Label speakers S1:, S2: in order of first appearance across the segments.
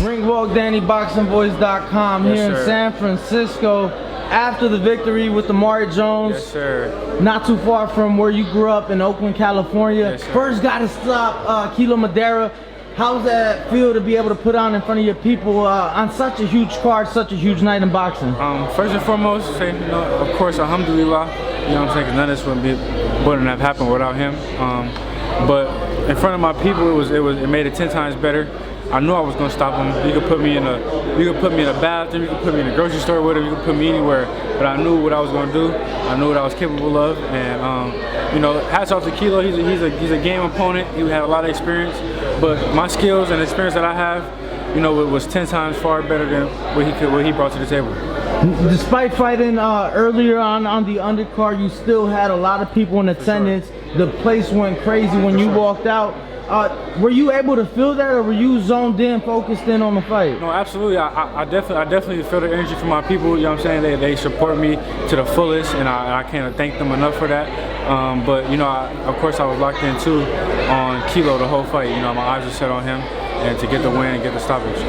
S1: Ringwalk haneyprograis.com here in San Francisco after the victory with Amari Jones.
S2: Yes, sir.
S1: Not too far from where you grew up in Oakland, California.
S2: Yes, sir. First
S1: got to stop Kilo Madera. How's that feel to be able to put on in front of your people on such a huge card, such a huge night in boxing?
S2: First and foremost, of course, alhamdulillah. You know what I'm saying? 'Cause none of this wouldn't have happened without him. But in front of my people, it made it 10 times better. I knew I was gonna stop him. You could put me in a bathroom, you could put me in a grocery store with him, you could put me anywhere. But I knew what I was gonna do. I knew what I was capable of, and you know, hats off to Kilo. He's a game opponent. He had a lot of experience, but my skills and experience that I have, you know, it was 10 times far better than what he brought to the table.
S1: Despite fighting earlier on the undercard, you still had a lot of people in attendance. Sure. The place went crazy when you walked out. Were you able to feel that, or were you zoned in, focused in on the fight?
S2: No, absolutely. I definitely feel the energy from my people. You know what I'm saying? They support me to the fullest, and I can't thank them enough for that. But you know, of course, I was locked in too on Kilo the whole fight. You know, my eyes were set on him, and to get the win and get the stoppage.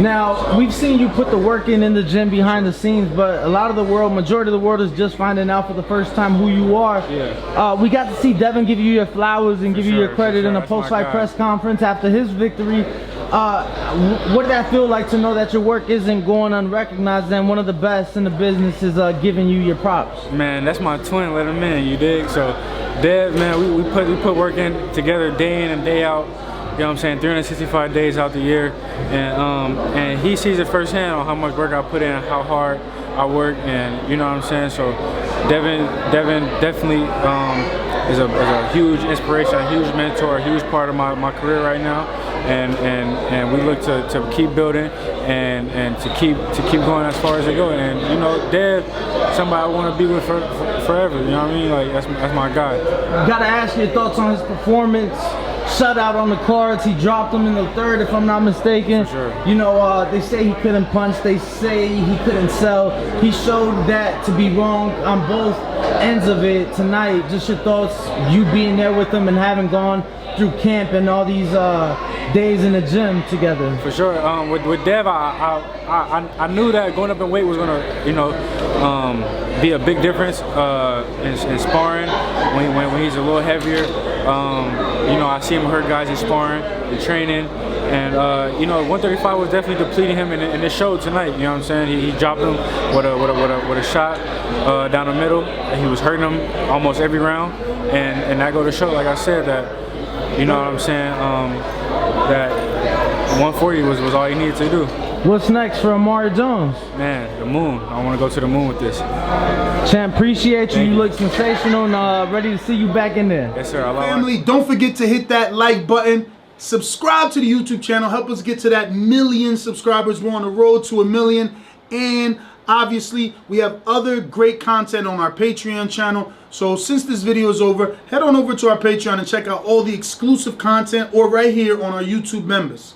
S1: Now, we've seen you put the work in the gym behind the scenes, but a lot of the world, majority of the world, is just finding out for the first time who you are.
S2: Yeah.
S1: We got to see Devin give you your flowers and give you your credit in a post-fight press conference after his victory. What did that feel like to know that your work isn't going unrecognized and one of the best in the business is giving you your props?
S2: Man, that's my twin. Let him in, you dig? So, Dev, man, we put work in together day in and day out. You know what I'm saying? 365 days out the year, and he sees it firsthand on how much work I put in, how hard I work, and you know what I'm saying. So, Devin definitely is a huge inspiration, a huge mentor, a huge part of my career right now, and we look to keep building and to keep going as far as they go. And you know, Dev, somebody I want to be with forever. You know what I mean? Like that's my guy.
S1: Gotta ask your thoughts on his performance. Shutout on the cards. He dropped him in the third, if I'm not mistaken.
S2: For sure.
S1: You know, they say he couldn't punch. They say he couldn't sell. He showed that to be wrong on both ends of it tonight. Just your thoughts, you being there with him and having gone through camp and all these days in the gym together.
S2: For sure. With Dev, I knew that going up in weight was gonna, you know, be a big difference in sparring when he's a little heavier. You know, I see him hurt guys in sparring, in training, and you know, 135 was definitely depleting him, and it showed tonight. You know what I'm saying? He dropped him with a shot down the middle, and he was hurting him almost every round, and that go to show, like I said, that you know what I'm saying, that 140 was all he needed to do.
S1: What's next for Amari Jones?
S2: Man, the moon. I want to go to the moon with this.
S1: Champ, appreciate you. You look sensational, and ready to see you back in there.
S2: Yes, sir.
S3: Family, don't forget to hit that like button. Subscribe to the YouTube channel. Help us get to that 1 million subscribers. We're on the road to 1 million. And obviously, we have other great content on our Patreon channel. So since this video is over, head on over to our Patreon and check out all the exclusive content or right here on our YouTube members.